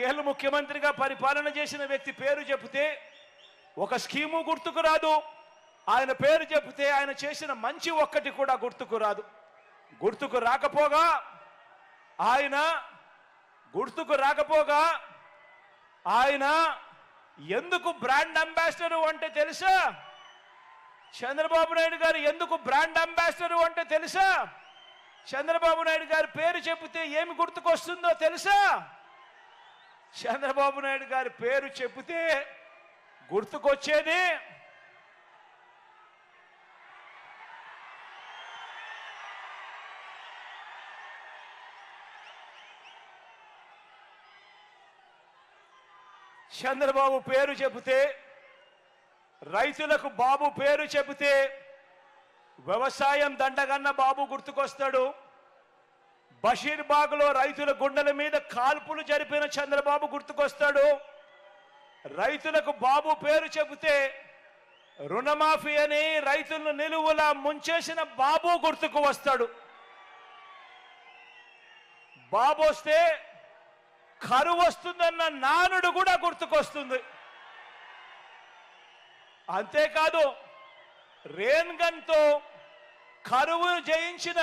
4 ముఖ్యమంత్రిగా పరిపాలన చేసిన వ్యక్తి పేరు చెబితే ఒక స్కీము గుర్తుకు రాదు. ఆయన పేరు చెబితే ఆయన చేసిన మంచి ఒక్కటి కూడా గుర్తుకు రాదు. గుర్తుకు రాకపోగా ఆయన ఎందుకు బ్రాండ్ అంబాసిడర్ అంటే తెలుసా? చంద్రబాబు నాయుడు గారు ఎందుకు బ్రాండ్ అంబాసిడర్ అంటే తెలుసా? చంద్రబాబు నాయుడు గారి పేరు చెబితే ఏమి గుర్తుకొస్తుందో తెలుసా? చంద్రబాబు నాయుడు గారి పేరు చెబితే గుర్తుకొచ్చేది చంద్రబాబు పేరు చెబితే, రైతులకు బాబు పేరు చెబితే వ్యవసాయం దండగన్న బాబు గుర్తుకొస్తాడు. బషీర్బాగ్లో రైతుల గుండెల మీద కాల్పులు జరిపిన చంద్రబాబు గుర్తుకొస్తాడు. రైతులకు బాబు పేరు చెబితే రుణమాఫీ అని రైతులను నిలువులా ముంచేసిన బాబు గుర్తుకు వస్తాడు. బాబు వస్తే కరువు వస్తుందన్న నానుడు కూడా గుర్తుకొస్తుంది. అంతేకాదు, రెయిన్ గన్తో కరువు జయించిన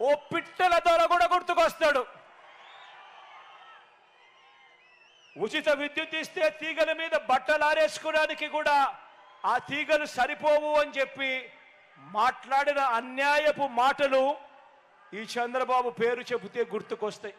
ఓ పిట్టల దొర కూడా గుర్తుకొస్తాడు. ఉచిత విద్యుత్ ఇస్తే తీగల మీద బట్టలు ఆరేసుకోవడానికి కూడా ఆ తీగలు సరిపోవు అని చెప్పి మాట్లాడిన అన్యాయపు మాటలు ఈ చంద్రబాబు పేరు చెబితే గుర్తుకొస్తాయి.